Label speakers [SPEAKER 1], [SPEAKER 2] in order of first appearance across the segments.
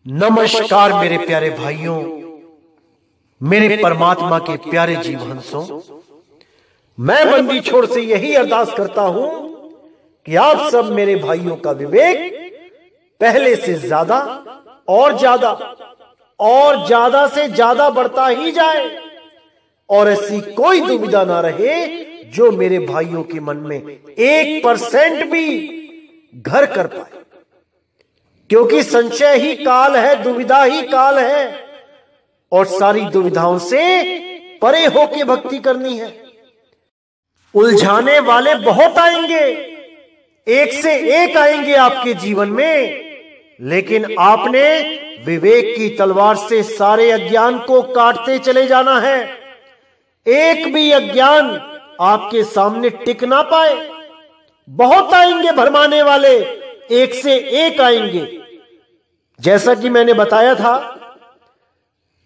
[SPEAKER 1] नमस्कार मेरे प्यारे भाइयों, मेरे परमात्मा के प्यारे जीवहंसों। मैं बंदी छोड़ से यही अरदास करता हूं कि आप सब मेरे भाइयों का विवेक पहले से ज्यादा और ज्यादा से ज्यादा बढ़ता ही जाए और ऐसी कोई दुविधा ना रहे जो मेरे भाइयों के मन में 1% भी घर कर पाए, क्योंकि संशय ही काल है, दुविधा ही काल है और सारी दुविधाओं से परे होके भक्ति करनी है। उलझाने वाले बहुत आएंगे, एक से एक आएंगे आपके जीवन में, लेकिन आपने विवेक की तलवार से सारे अज्ञान को काटते चले जाना है। एक भी अज्ञान आपके सामने टिक ना पाए। बहुत आएंगे भरमाने वाले, एक से एक आएंगे। जैसा कि मैंने बताया था,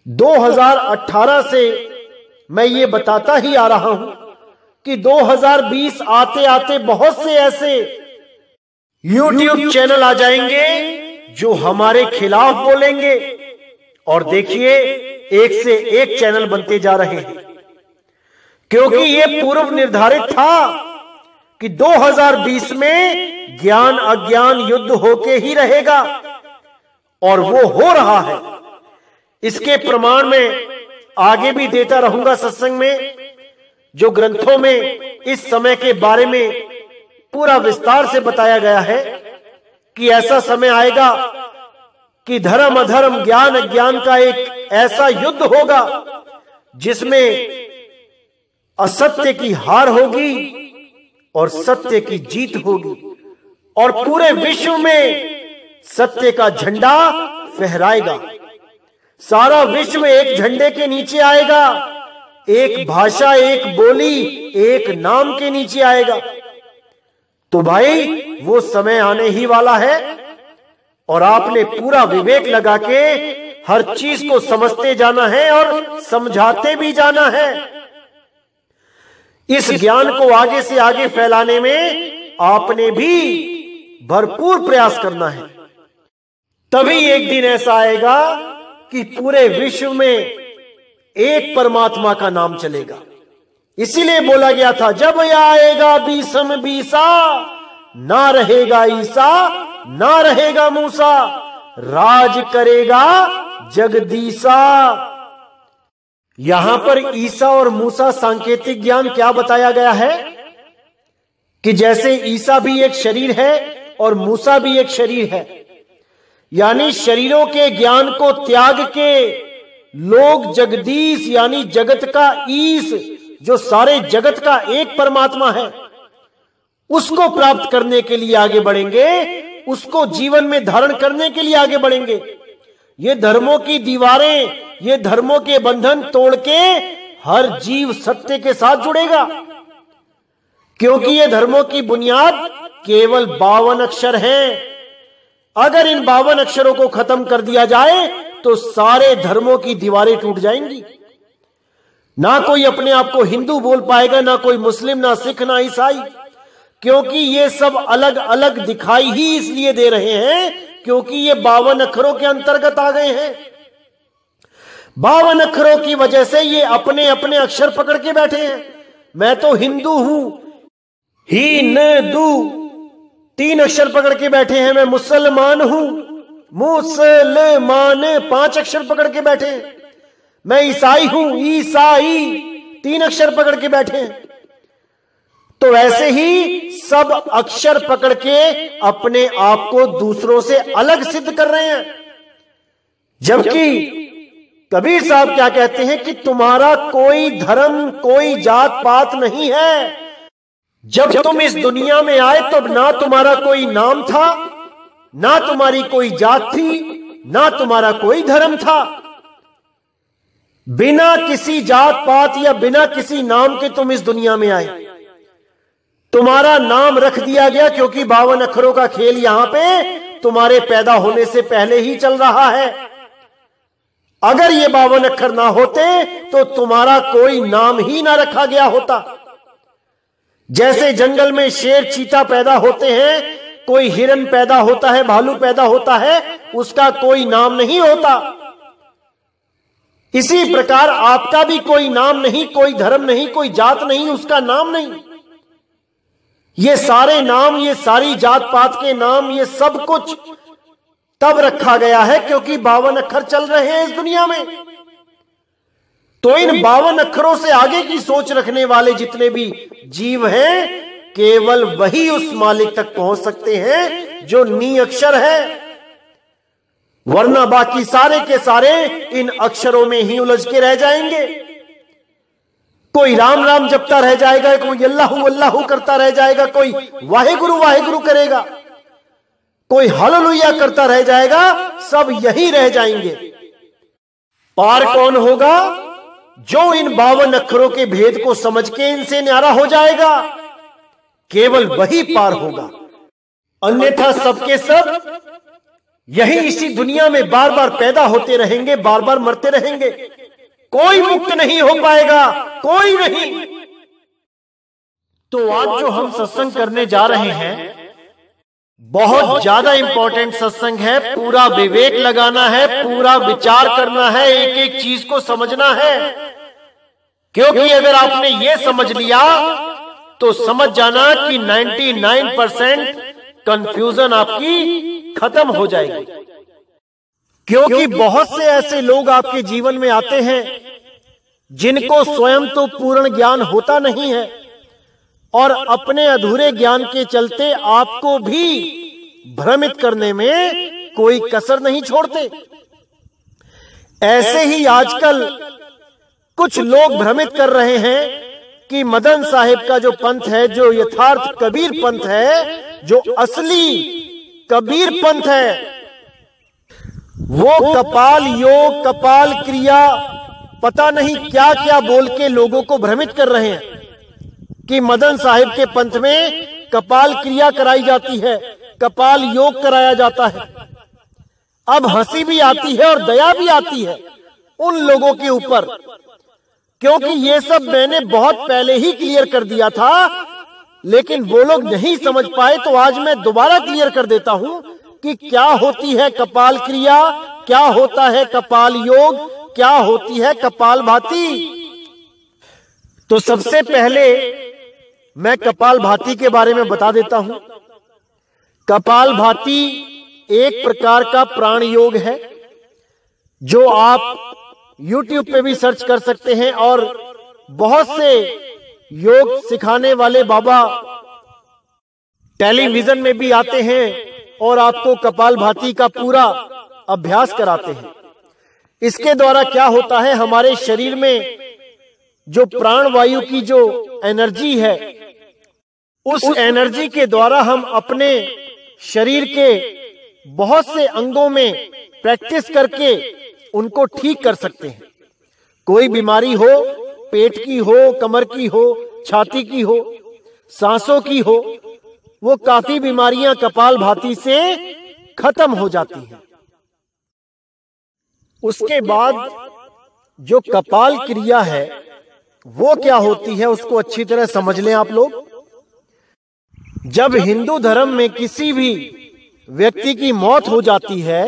[SPEAKER 1] 2018 से मैं ये बताता ही आ रहा हूं कि 2020 आते आते बहुत से ऐसे YouTube चैनल आ जाएंगे जो हमारे खिलाफ बोलेंगे। और देखिए, एक से एक चैनल बनते जा रहे हैं, क्योंकि ये पूर्व निर्धारित था कि 2020 में ज्ञान अज्ञान युद्ध होके ही रहेगा और वो हो रहा है। इसके प्रमाण में आगे भी देता रहूंगा सत्संग में, जो ग्रंथों में इस समय के बारे में पूरा विस्तार से बताया गया है कि ऐसा समय आएगा कि धर्म अधर्म ज्ञान अज्ञान का एक ऐसा युद्ध होगा जिसमें असत्य की हार होगी और सत्य की जीत होगी और पूरे विश्व में सत्य का झंडा फहराएगा। सारा विश्व एक झंडे के नीचे आएगा, एक भाषा, एक बोली, एक नाम के नीचे आएगा। तो भाई, वो समय आने ही वाला है और आपने पूरा विवेक लगा के हर चीज को समझते जाना है और समझाते भी जाना है। इस ज्ञान को आगे से आगे फैलाने में आपने भी भरपूर प्रयास करना है। तभी एक दिन ऐसा आएगा कि पूरे विश्व में एक परमात्मा का नाम चलेगा। इसीलिए बोला गया था, जब आएगा बीसम बीसा, ना रहेगा ईसा, ना रहेगा मूसा, राज करेगा जगदीसा। यहां पर ईसा और मूसा सांकेतिक ज्ञान क्या बताया गया है कि जैसे ईसा भी एक शरीर है और मूसा भी एक शरीर है, यानी शरीरों के ज्ञान को त्याग के लोग जगदीश यानी जगत का ईश, जो सारे जगत का एक परमात्मा है, उसको प्राप्त करने के लिए आगे बढ़ेंगे, उसको जीवन में धारण करने के लिए आगे बढ़ेंगे। ये धर्मों की दीवारें, ये धर्मों के बंधन तोड़ के हर जीव सत्य के साथ जुड़ेगा, क्योंकि ये धर्मों की बुनियाद केवल 52 अक्षर हैं। अगर इन 52 अक्षरों को खत्म कर दिया जाए तो सारे धर्मों की दीवारें टूट जाएंगी। ना कोई अपने आप को हिंदू बोल पाएगा, ना कोई मुस्लिम, ना सिख, ना ईसाई, क्योंकि ये सब अलग अलग दिखाई ही इसलिए दे रहे हैं क्योंकि ये 52 अक्षरों के अंतर्गत आ गए हैं। 52 अक्षरों की वजह से ये अपने अपने अक्षर पकड़ के बैठे हैं। मैं तो हिंदू हूं, ही न दू 3 अक्षर पकड़ के बैठे हैं। मैं मुसलमान हूं, मुसलमान 5 अक्षर पकड़ के बैठे हैं। मैं ईसाई हूं, ईसाई 3 अक्षर पकड़ के बैठे हैं। तो ऐसे ही सब अक्षर पकड़ के अपने आप को दूसरों से अलग सिद्ध कर रहे हैं। जबकि कबीर साहब क्या कहते हैं कि तुम्हारा कोई धर्म, कोई जात पात नहीं है। जब तुम इस दुनिया में आए तब ना तुम्हारा कोई नाम था, ना तुम्हारी कोई जात थी, ना तुम्हारा कोई धर्म था। बिना किसी जात पात या बिना किसी नाम के तुम इस दुनिया में आए। तुम्हारा नाम रख दिया गया क्योंकि 52 अक्षरों का खेल यहां पे तुम्हारे पैदा होने से पहले ही चल रहा है। अगर ये 52 अक्षर ना होते तो तुम्हारा कोई नाम ही ना रखा गया होता। जैसे जंगल में शेर चीता पैदा होते हैं कोई हिरन पैदा होता है, भालू पैदा होता है, उसका कोई नाम नहीं होता। इसी प्रकार आपका भी कोई नाम नहीं, कोई धर्म नहीं, कोई जात नहीं, उसका नाम नहीं। ये सारे नाम, ये सारी जात पात के नाम, ये सब कुछ तब रखा गया है क्योंकि 52 अक्षर चल रहे हैं इस दुनिया में। तो इन 52 अक्षरों से आगे की सोच रखने वाले जितने भी जीव हैं, केवल वही उस मालिक तक पहुंच सकते हैं जो नी अक्षर है, वरना बाकी सारे के सारे इन अक्षरों में ही उलझ के रह जाएंगे। कोई राम राम जपता रह जाएगा, कोई अल्लाहू अल्लाहू करता रह जाएगा, कोई वाहेगुरु वाहेगुरु करेगा, कोई हालेलुया करता रह जाएगा, सब यही रह जाएंगे। पार कौन होगा? जो इन 52 अक्षरों के भेद को समझ के इनसे न्यारा हो जाएगा, केवल वही पार होगा। अन्यथा सबके सब यही इसी दुनिया में बार बार पैदा होते रहेंगे, बार बार मरते रहेंगे, कोई मुक्त नहीं हो पाएगा, कोई नहीं। तो आज जो हम सत्संग करने जा रहे हैं, बहुत ज्यादा इंपॉर्टेंट सत्संग है। पूरा विवेक लगाना है, पूरा विचार करना है, एक एक चीज को समझना है। क्योंकि अगर आपने ये समझ लिया तो समझ जाना कि 99% कंफ्यूजन आपकी खत्म हो जाएगी। क्योंकि बहुत से ऐसे लोग आपके जीवन में आते हैं जिनको स्वयं तो पूर्ण ज्ञान होता नहीं है और अपने अधूरे ज्ञान के चलते आपको भी भ्रमित करने में कोई कसर नहीं छोड़ते। ऐसे ही आजकल कुछ लोग भ्रमित कर रहे हैं कि मदन साहिब का जो पंथ है, जो यथार्थ कबीर पंथ है, जो असली कबीर पंथ है, वो कपाल योग, कपाल क्रिया, पता नहीं क्या क्या बोल के लोगों को भ्रमित कर रहे हैं कि मदन साहिब के पंथ में कपाल क्रिया कराई जाती है, कपाल योग कराया जाता है। अब हंसी भी आती है और दया भी आती है उन लोगों के ऊपर, क्योंकि ये सब मैंने बहुत पहले ही क्लियर कर दिया था, लेकिन वो लोग नहीं समझ पाए। तो आज मैं दोबारा क्लियर कर देता हूं कि क्या होती है कपाल क्रिया, क्या होता है कपाल योग, क्या होती है कपाल भाती। तो सबसे पहले मैं कपाल भाती के बारे में बता देता हूं। कपाल भाती एक प्रकार का प्राण योग है जो आप YouTube पे भी सर्च कर सकते हैं, और बहुत से योग सिखाने वाले बाबा टेलीविजन में भी आते हैं और आपको कपाल भाती का पूरा अभ्यास कराते हैं। इसके द्वारा क्या होता है, हमारे शरीर में जो प्राण वायु की जो एनर्जी है, उस एनर्जी के द्वारा हम अपने शरीर के बहुत से अंगों में प्रैक्टिस करके उनको ठीक कर सकते हैं। कोई बीमारी हो, पेट की हो, कमर की हो, छाती की हो, सांसों की हो, वो काफी बीमारियां कपाल भाती से खत्म हो जाती हैं। उसके बाद जो कपाल क्रिया है वो क्या होती है, उसको अच्छी तरह समझ लें आप लोग। जब हिंदू धर्म में किसी भी व्यक्ति की मौत हो जाती है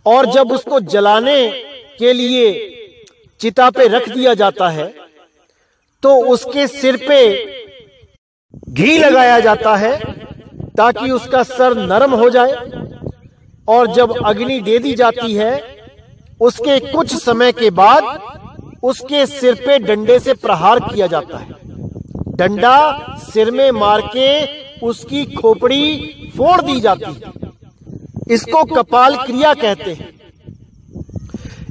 [SPEAKER 1] और जब उसको जलाने के लिए चिता पे रख दिया जाता है, तो उसके सिर पे घी लगाया जाता है ताकि उसका सर नरम हो जाए, और जब अग्नि दे दी जाती है उसके कुछ समय के बाद उसके सिर पे डंडे से प्रहार किया जाता है। डंडा सिर में मार के उसकी खोपड़ी फोड़ दी जाती है। इसको कपाल क्रिया कहते हैं।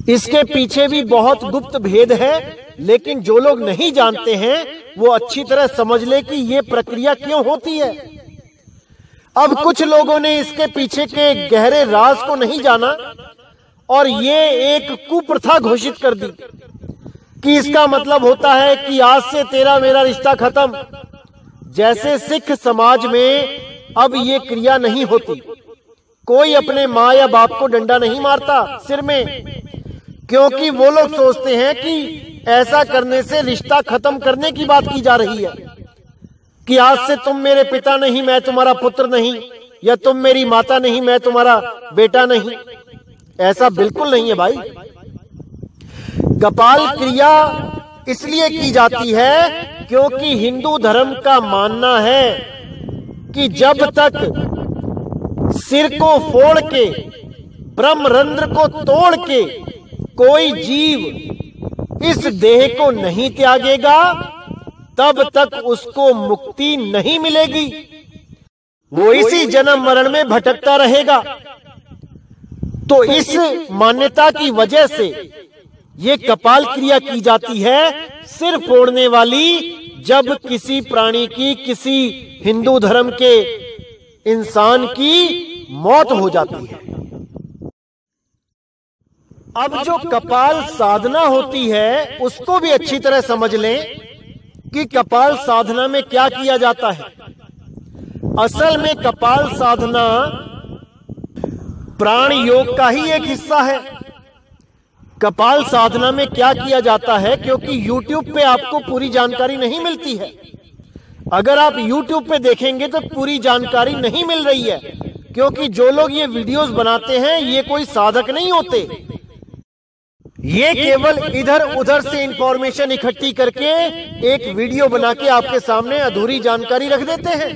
[SPEAKER 1] इसके पीछे भी बहुत गुप्त भेद है, लेकिन जो लोग नहीं जानते हैं वो अच्छी तरह समझ ले कि ये प्रक्रिया क्यों होती है। अब कुछ लोगों ने इसके पीछे के गहरे राज को नहीं जाना और ये एक कुप्रथा घोषित कर दी कि इसका मतलब होता है कि आज से तेरा मेरा रिश्ता खत्म। जैसे सिख समाज में अब ये क्रिया नहीं होती, कोई अपने माँ या बाप को डंडा नहीं मारता सिर में, क्योंकि वो लोग सोचते हैं कि ऐसा करने से रिश्ता खत्म करने की बात की जा रही है, कि आज से तुम मेरे पिता नहीं, मैं तुम्हारा पुत्र नहीं, या तुम मेरी माता नहीं, मैं तुम्हारा बेटा नहीं। ऐसा बिल्कुल नहीं है भाई। कपाल क्रिया इसलिए की जाती है क्योंकि हिंदू धर्म का मानना है कि जब तक सिर को फोड़ के, ब्रह्मरंध्र को तोड़ के कोई जीव इस देह को नहीं त्यागेगा, तब तक उसको मुक्ति नहीं मिलेगी। वो इसी जन्म मरण में भटकता रहेगा। तो इस मान्यता की वजह से ये कपाल क्रिया की जाती है, सिर फोड़ने वाली, जब किसी प्राणी की, किसी हिंदू धर्म के इंसान की मौत हो जाती है। अब जो कपाल साधना होती है उसको भी अच्छी तरह समझ लें कि कपाल साधना में क्या किया जाता है। असल में कपाल साधना प्राण योग का ही एक हिस्सा है। कपाल साधना में क्या किया जाता है, क्योंकि YouTube पे आपको पूरी जानकारी नहीं मिलती है। अगर आप YouTube पे देखेंगे तो पूरी जानकारी नहीं मिल रही है, क्योंकि जो लोग ये वीडियोस बनाते हैं ये कोई साधक नहीं होते। ये केवल इधर उधर से इंफॉर्मेशन इकट्ठी करके एक वीडियो बना के आपके सामने अधूरी जानकारी रख देते हैं।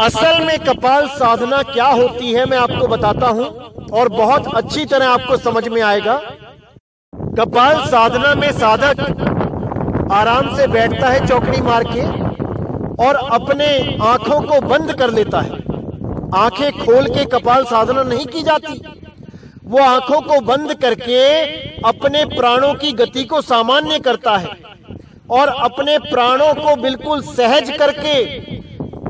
[SPEAKER 1] असल में कपाल साधना क्या होती है मैं आपको बताता हूं, और बहुत अच्छी तरह आपको समझ में आएगा। कपाल साधना में साधक आराम से बैठता है चौकड़ी मार के और अपने आंखों को बंद कर लेता है। आंखें खोल के कपाल साधना नहीं की जाती। वो आंखों को बंद करके अपने प्राणों की गति को सामान्य करता है और अपने प्राणों को बिल्कुल सहज करके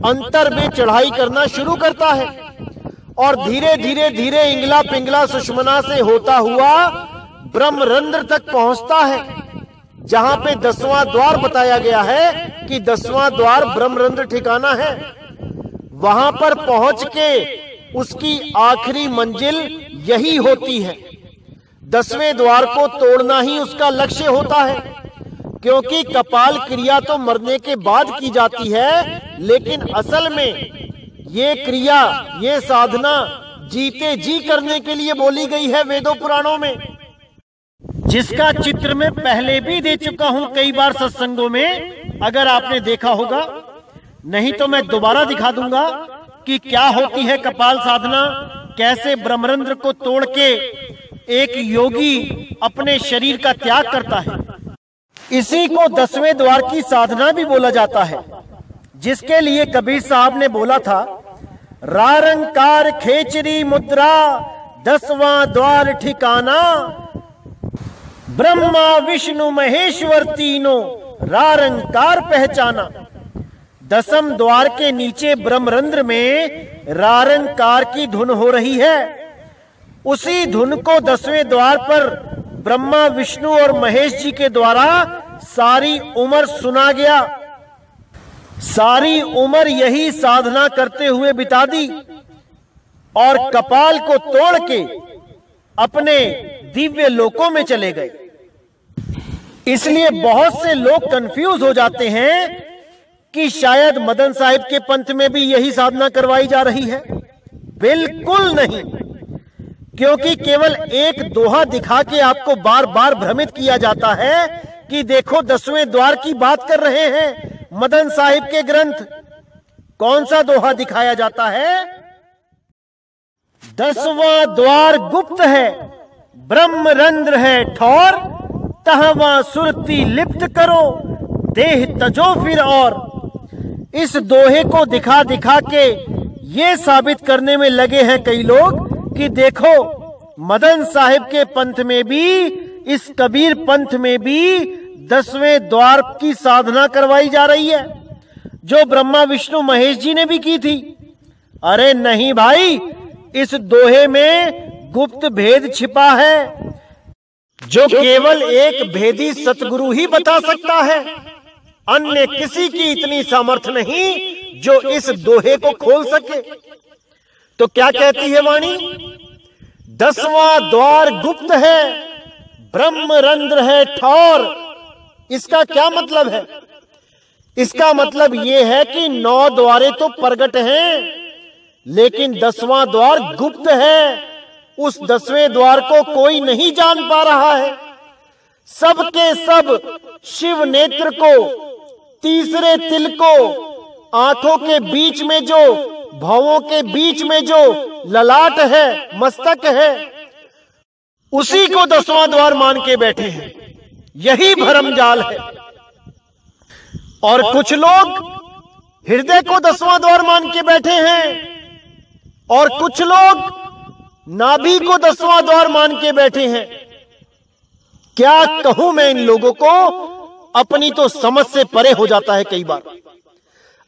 [SPEAKER 1] अंतर में चढ़ाई करना शुरू करता है, और धीरे धीरे धीरे इंगला पिंगला सुषुम्ना से होता हुआ ब्रह्मरंध्र तक पहुंचता है, जहां पे 10वां द्वार बताया गया है कि 10वां द्वार ब्रह्मरंध्र ठिकाना है। वहां पर पहुंच के उसकी आखिरी मंजिल यही होती है। 10वें द्वार को तोड़ना ही उसका लक्ष्य होता है, क्योंकि कपाल क्रिया तो मरने के बाद की जाती है, लेकिन असल में ये क्रिया, ये साधना जीते जी करने के लिए बोली गई है वेदों पुराणों में, जिसका चित्र मैं पहले भी दे चुका हूं कई बार सत्संगों में, अगर आपने देखा होगा। नहीं तो मैं दोबारा दिखा दूंगा कि क्या होती है कपाल साधना, कैसे ब्रह्मरंध्र को तोड़ के एक योगी अपने शरीर का त्याग करता है। इसी को 10वें द्वार की साधना भी बोला जाता है, जिसके लिए कबीर साहब ने बोला था, रारंकार खेचरी मुद्रा 10वां द्वार ठिकाना, ब्रह्मा विष्णु महेश्वर तीनों रारंकार पहचाना। 10वें द्वार के नीचे ब्रह्मरंध्र में रारंकार की धुन हो रही है। उसी धुन को 10वें द्वार पर ब्रह्मा विष्णु और महेश जी के द्वारा सारी उम्र सुना गया। सारी उम्र यही साधना करते हुए बिता दी और कपाल को तोड़ के अपने दिव्य लोकों में चले गए। इसलिए बहुत से लोग कंफ्यूज हो जाते हैं कि शायद मदन साहिब के पंथ में भी यही साधना करवाई जा रही है। बिल्कुल नहीं, क्योंकि केवल एक दोहा दिखा के आपको बार बार भ्रमित किया जाता है कि देखो 10वें द्वार की बात कर रहे हैं मदन साहिब के ग्रंथ। कौन सा दोहा दिखाया जाता है? 10वां द्वार गुप्त है, ब्रह्मरंध्र है ठौर, तहवां सुरती लिप्त करो, देह तजो फिर। और इस दोहे को दिखा दिखा के ये साबित करने में लगे हैं कई लोग कि देखो मदन साहिब के पंथ में भी, इस कबीर पंथ में भी 10वें द्वार की साधना करवाई जा रही है, जो ब्रह्मा विष्णु महेश जी ने भी की थी। अरे नहीं भाई, इस दोहे में गुप्त भेद छिपा है, जो केवल एक भेदी सतगुरु ही बता सकता है। अन्य किसी की इतनी सामर्थ्य नहीं जो इस दोहे को खोल सके। तो क्या कहती है वाणी? 10वां द्वार गुप्त है, ब्रह्मरंध्र है ठौर। इसका क्या मतलब है इसका मतलब यह है कि 9 द्वारे तो प्रगट हैं, लेकिन 10वां द्वार गुप्त है। उस 10वें द्वार को कोई नहीं जान पा रहा है। सबके सब शिव नेत्र को, तीसरे तिल को, आंखों के बीच में जो, भौवों के बीच में जो ललाट है, मस्तक है, उसी को 10वां द्वार मान के बैठे हैं। यही भरमजाल है। और कुछ लोग हृदय को 10वां द्वार मान के बैठे हैं, और कुछ लोग नाभि को 10वां द्वार मान के बैठे हैं। क्या कहूं मैं इन लोगों को, अपनी तो समझ से परे हो जाता है कई बार।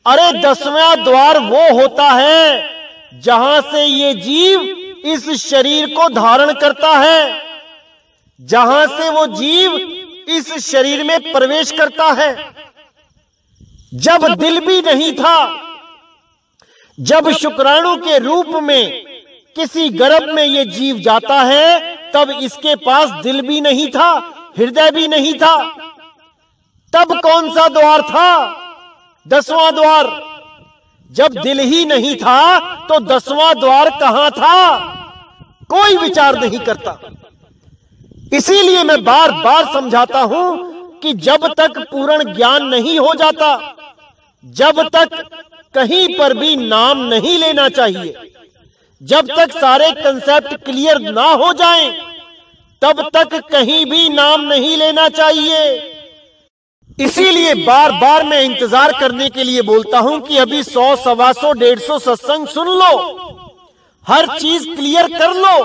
[SPEAKER 1] अरे 10वां द्वार वो होता है जहां से ये जीव इस शरीर को धारण करता है, जहां से वो जीव इस शरीर में प्रवेश करता है। जब दिल भी नहीं था, जब शुक्राणु के रूप में किसी गर्भ में ये जीव जाता है, तब इसके पास दिल भी नहीं था, हृदय भी नहीं था। तब कौन सा द्वार था? 10वां द्वार। जब दिल ही नहीं था तो 10वां द्वार कहां था? कोई विचार नहीं करता। इसीलिए मैं बार बार समझाता हूं कि जब तक पूर्ण ज्ञान नहीं हो जाता, जब तक कहीं पर भी नाम नहीं लेना चाहिए, जब तक सारे कंसेप्ट क्लियर ना हो जाएं, तब तक कहीं भी नाम नहीं लेना चाहिए। इसीलिए बार बार मैं इंतजार करने के लिए बोलता हूं कि अभी 100, 125, 150 सत्संग सुन लो, हर चीज क्लियर कर लो,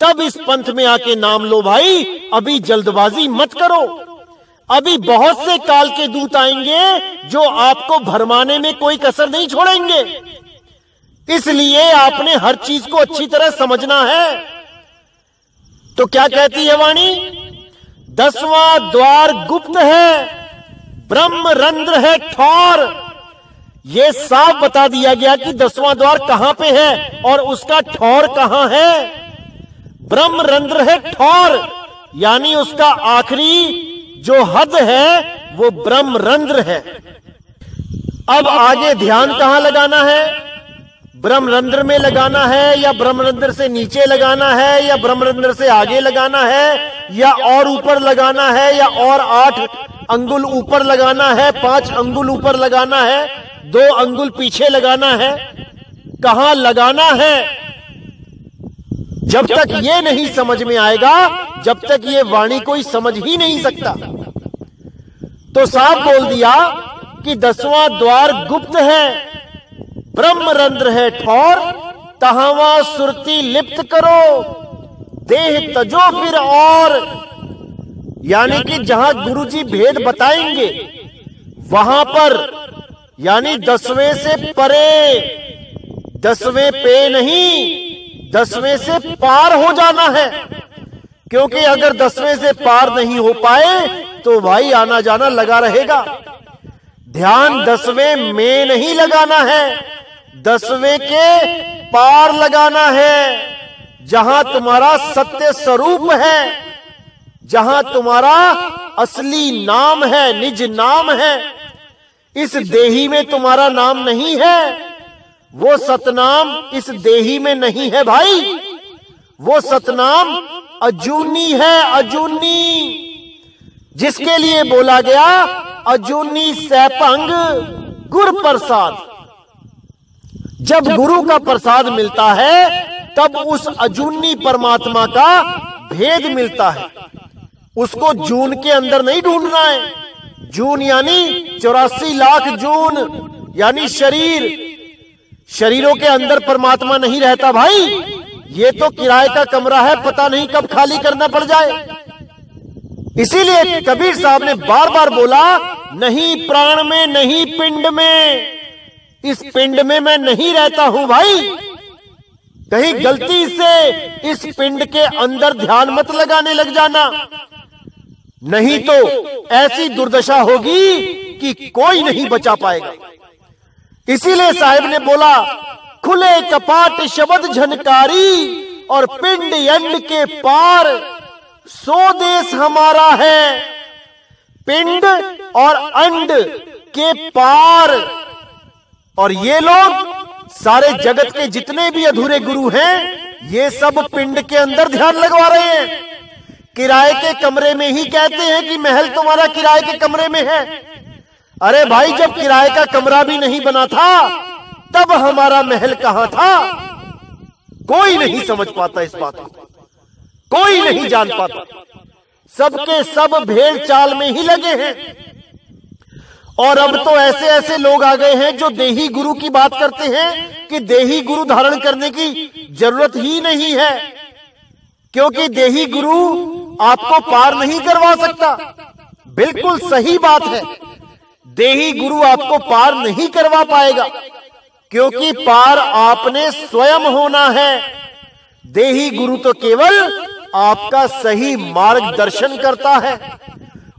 [SPEAKER 1] तब इस पंथ में आके नाम लो भाई। अभी जल्दबाजी मत करो। अभी बहुत से काल के दूत आएंगे जो आपको भरमाने में कोई कसर नहीं छोड़ेंगे। इसलिए आपने हर चीज को अच्छी तरह समझना है। तो क्या कहती है वाणी? 10वां द्वार गुप्त है, ब्रह्म रंध्र है ठौर। यह साफ बता दिया गया कि 10वां द्वार कहां पे है और उसका ठौर कहां है। ब्रह्म रंध्र है ठौर, यानी उसका आखिरी जो हद है वो ब्रह्म रंध्र है। अब आगे ध्यान कहां लगाना है? ब्रह्मरंध्र में लगाना है, या ब्रह्मरंध्र से नीचे लगाना है, या ब्रह्मरंध्र से आगे लगाना है, या और ऊपर लगाना है, या और 8 अंगुल ऊपर लगाना है, 5 अंगुल ऊपर लगाना है, 2 अंगुल पीछे लगाना है? कहां लगाना है? जब तक ये नहीं समझ में आएगा, जब तक ये वाणी कोई समझ ही नहीं सकता। तो साफ बोल दिया कि 10वां द्वार गुप्त है, ब्रह्मरंध्र है ठौर, तहावा सुरती लिप्त करो, देह तजो फिर और। यानी कि जहां गुरुजी भेद बताएंगे वहां पर, यानी 10वें से परे, 10वें पे नहीं, 10वें से पार हो जाना है। क्योंकि अगर 10वें से पार नहीं हो पाए तो भाई आना जाना लगा रहेगा। ध्यान 10वें में नहीं लगाना है, 10वें के पार लगाना है, जहां तुम्हारा सत्य स्वरूप है, जहां तुम्हारा असली नाम है, निज नाम है। इस देही में तुम्हारा नाम नहीं है, वो सतनाम इस देही में नहीं है भाई। वो सतनाम अजूनी है, अजूनी, जिसके लिए बोला गया अजूनी सैपंग गुर प्रसाद। जब गुरु का प्रसाद मिलता है तब उस अजूनी परमात्मा का भेद मिलता है। उसको जून के अंदर नहीं ढूंढना है। जून यानी 84 लाख जून, यानी शरीर। शरीरों के अंदर परमात्मा नहीं रहता भाई। ये तो किराए का कमरा है, पता नहीं कब खाली करना पड़ जाए। इसीलिए कबीर साहब ने बार बार बोला, नहीं प्राण में, नहीं पिंड में। इस पिंड में मैं नहीं रहता हूं भाई। कहीं गलती से इस पिंड के अंदर ध्यान मत लगाने लग जाना, नहीं तो ऐसी दुर्दशा होगी कि कोई नहीं बचा पाएगा। इसीलिए साहिब ने बोला, खुले कपाट शब्द झनकारी और पिंड यंड के पार सो देश हमारा है। पिंड और अंड के पार। और ये लोग सारे जगत के जितने भी अधूरे गुरु हैं, ये सब पिंड के अंदर ध्यान लगवा रहे हैं। किराए के कमरे में ही कहते हैं कि महल तुम्हारा किराए के कमरे में है। अरे भाई, जब किराए का कमरा भी नहीं बना था तब हमारा महल कहां था? कोई नहीं समझ पाता इस बात को, कोई नहीं जान पाता। सबके सब भेड़ चाल में ही लगे हैं। और अब तो ऐसे ऐसे लोग आ गए हैं जो देही गुरु की बात करते हैं कि देही गुरु धारण करने की जरूरत ही नहीं है, क्योंकि देही गुरु आपको पार नहीं करवा सकता। बिल्कुल सही बात है, देही गुरु आपको पार नहीं करवा पाएगा, क्योंकि पार आपने स्वयं होना है। देही गुरु तो केवल आपका सही मार्गदर्शन करता है।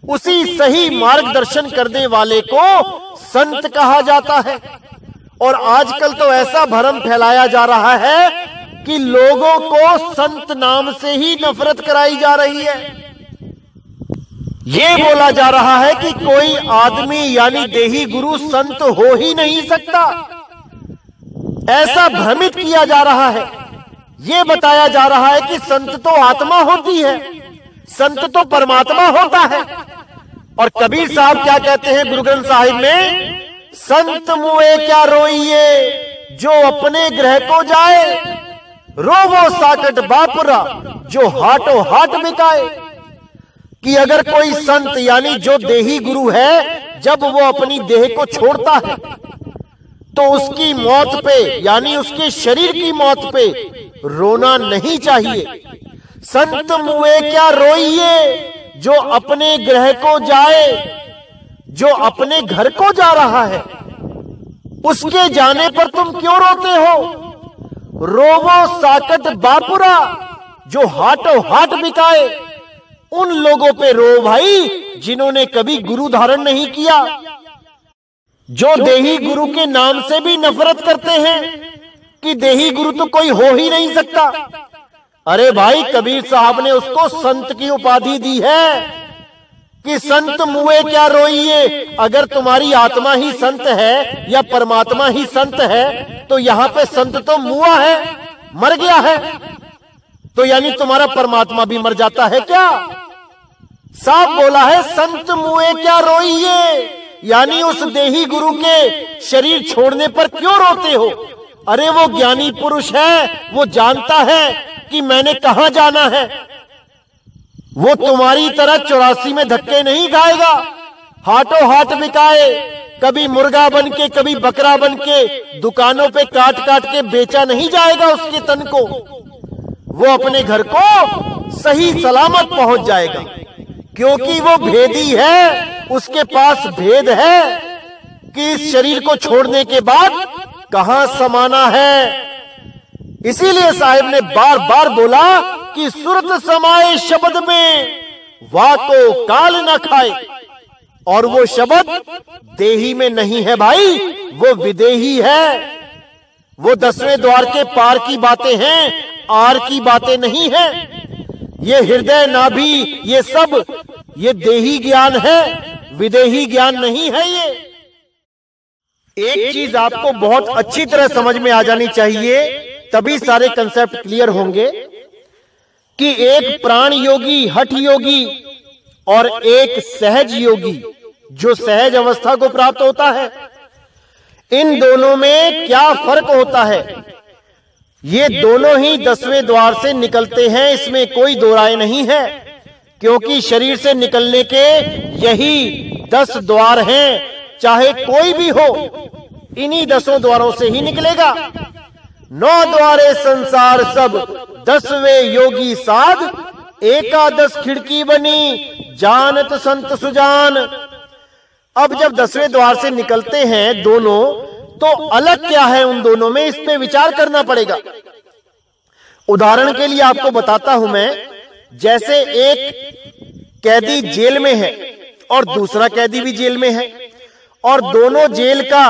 [SPEAKER 1] उसी सही मार्गदर्शन करने वाले को संत कहा जाता है। और आजकल तो ऐसा भ्रम फैलाया जा रहा है कि लोगों को संत नाम से ही नफरत कराई जा रही है। ये बोला जा रहा है कि कोई आदमी यानी देही गुरु संत हो ही नहीं सकता। ऐसा भ्रमित किया जा रहा है। ये बताया जा रहा है कि संत तो आत्मा होती है, संत तो परमात्मा होता है। और कबीर साहब क्या कहते हैं गुरु ग्रंथ साहिब में? संत मुए क्या रोइए जो अपने ग्रह को जाए, रोवो साकट बापुरा जो हाटो हाट बिकाए। कि अगर कोई संत यानी जो देही गुरु है, जब वो अपनी देह को छोड़ता है तो उसकी मौत पे यानी उसके शरीर की मौत पे रोना नहीं चाहिए। संत मुए क्या रोइए जो अपने ग्रह को जाए, जो अपने घर को जा रहा है उसके जाने पर तुम क्यों रोते हो? रोवो साकट बापुरा जो हाटो हाट बिकाए। उन लोगों पे रो भाई जिन्होंने कभी गुरु धारण नहीं किया, जो देही गुरु के नाम से भी नफरत करते हैं कि देही गुरु तो कोई हो ही नहीं सकता। अरे भाई, कबीर साहब ने उसको संत की उपाधि दी है कि संत मुए क्या रोइए। अगर तुम्हारी आत्मा ही संत है या परमात्मा ही संत है तो यहां पे संत तो मुआ है, मर गया है। तो यानी तुम्हारा परमात्मा भी मर जाता है क्या? साफ बोला है, संत मुए क्या रोइए, यानी उस देही गुरु के शरीर छोड़ने पर क्यों रोते हो? अरे वो ज्ञानी पुरुष है, वो जानता है कि मैंने कहां जाना है। वो तुम्हारी तरह 84 में धक्के नहीं खाएगा, हाटो हाट बिकाए, कभी मुर्गा बन के कभी बकरा बन के दुकानों पे काट काट के बेचा नहीं जाएगा उसके तन को। वो अपने घर को सही सलामत पहुंच जाएगा, क्योंकि वो भेदी है, उसके पास भेद है कि इस शरीर को छोड़ने के बाद कहां समाना है। इसीलिए साहिब ने बार बार बोला कि सुरत समाए शब्द में वाको काल न खाए। और वो शब्द देही में नहीं है भाई, वो विदेही है। वो 10वें द्वार के पार की बातें हैं, आर की बातें नहीं है। ये हृदय नाभि ये सब ये देही ज्ञान है, विदेही ज्ञान नहीं है। ये एक चीज आपको बहुत अच्छी तरह समझ में आ जानी चाहिए, तभी सारे कंसेप्ट क्लियर होंगे कि एक प्राण योगी हठ योगी और एक सहज योगी जो सहज अवस्था को प्राप्त होता है, इन दोनों में क्या फर्क होता है? ये दोनों ही 10वें द्वार से निकलते हैं, इसमें कोई दो राय नहीं है, क्योंकि शरीर से निकलने के यही 10 द्वार हैं। चाहे कोई भी हो, इन्हीं 10 द्वारों से ही निकलेगा। 9 द्वारे संसार सब 10वें योगी साध, एकादश खिड़की बनी जानत संत सुजान। अब जब 10वें द्वार से निकलते हैं दोनों, तो अलग क्या है उन दोनों में, इस पे विचार करना पड़ेगा। उदाहरण के लिए आपको बताता हूं मैं, जैसे एक कैदी जेल में है और दूसरा कैदी भी जेल में है, और दोनों जेल का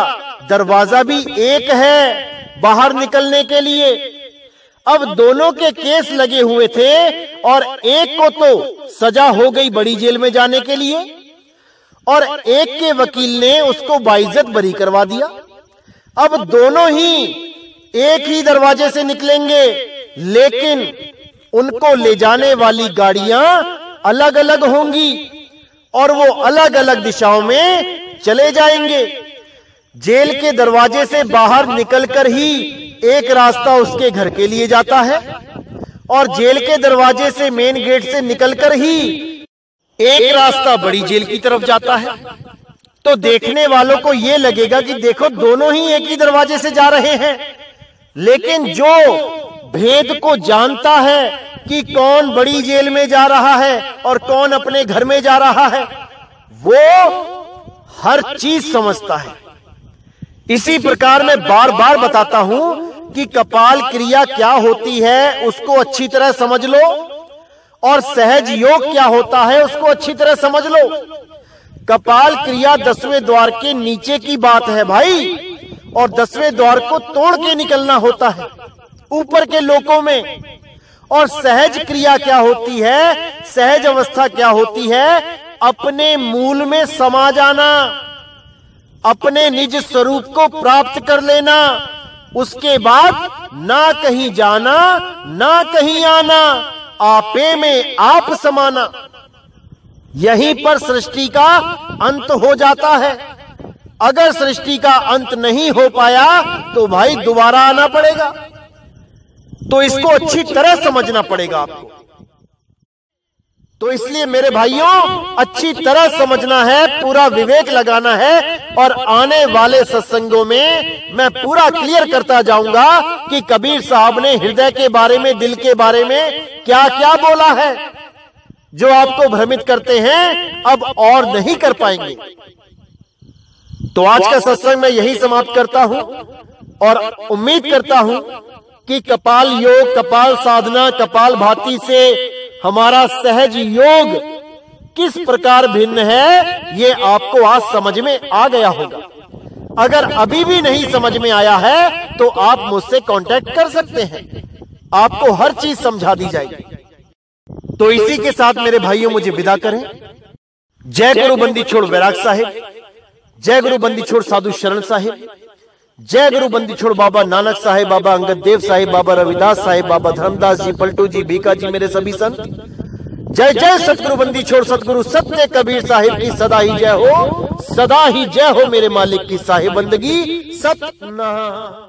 [SPEAKER 1] दरवाजा भी एक है बाहर निकलने के लिए। अब दोनों के केस लगे हुए थे और एक को तो सजा हो गई बड़ी जेल में जाने के लिए, और एक के वकील ने उसको बाइज्जत बरी करवा दिया। अब दोनों ही एक ही दरवाजे से निकलेंगे, लेकिन उनको ले जाने वाली गाड़ियां अलग अलग होंगी और वो अलग अलग दिशाओं में चले जाएंगे। जेल के दरवाजे से बाहर निकलकर ही एक रास्ता उसके घर के लिए जाता है और जेल के दरवाजे से मेन गेट से निकलकर ही एक रास्ता बड़ी जेल की तरफ जाता है। तो देखने वालों को यह लगेगा कि देखो दोनों ही एक ही दरवाजे से जा रहे हैं, लेकिन जो भेद को जानता है कि कौन बड़ी जेल में जा रहा है और कौन अपने घर में जा रहा है, वो हर चीज समझता है। इसी प्रकार मैं बार बार बताता हूं कि कपाल क्रिया क्या होती है उसको अच्छी तरह समझ लो, और सहज योग क्या होता है उसको अच्छी तरह समझ लो। कपाल क्रिया 10वें द्वार के नीचे की बात है भाई, और 10वें द्वार को तोड़ के निकलना होता है ऊपर के लोकों में। और सहज क्रिया क्या होती है, सहज अवस्था क्या होती है, अपने मूल में समा जाना, अपने निज स्वरूप को प्राप्त कर लेना, उसके बाद ना कहीं जाना ना कहीं आना, आपे में आप समाना। यहीं पर सृष्टि का अंत हो जाता है। अगर सृष्टि का अंत नहीं हो पाया तो भाई दोबारा आना पड़ेगा। तो इसको अच्छी तरह समझना पड़ेगा आपको। तो इसलिए मेरे भाइयों अच्छी तरह समझना है, पूरा विवेक लगाना है, और आने वाले सत्संगों में मैं पूरा क्लियर करता जाऊंगा कि कबीर साहब ने हृदय के बारे में, दिल के बारे में क्या क्या बोला है। जो आपको भ्रमित करते हैं अब और नहीं कर पाएंगे। तो आज का सत्संग मैं यही समाप्त करता हूं और उम्मीद करता हूं कि कपाल योग, कपाल साधना, कपाल भाती से हमारा सहज योग किस प्रकार भिन्न है ये आपको आज समझ में आ गया होगा। अगर अभी भी नहीं समझ में आया है तो आप मुझसे कांटेक्ट कर सकते हैं, आपको हर चीज समझा दी जाएगी। तो इसी के साथ मेरे भाइयों मुझे विदा करें। जय गुरु बंदी छोड़ वैराग साहिब, जय गुरु बंदी छोड़ साधु शरण साहिब, जय गुरु बंदी छोड़ बाबा नानक साहिब, बाबा अंगद देव साहिब, बाबा रविदास साहिब, बाबा धर्मदास जी, पलटू जी, भीखा जी, मेरे सभी संत। जय जय सतगुरु बंदी छोड़ सतगुरु सत्य कबीर साहिब की सदा ही जय हो, सदा ही जय हो। मेरे मालिक की साहिब बंदगी सत ना।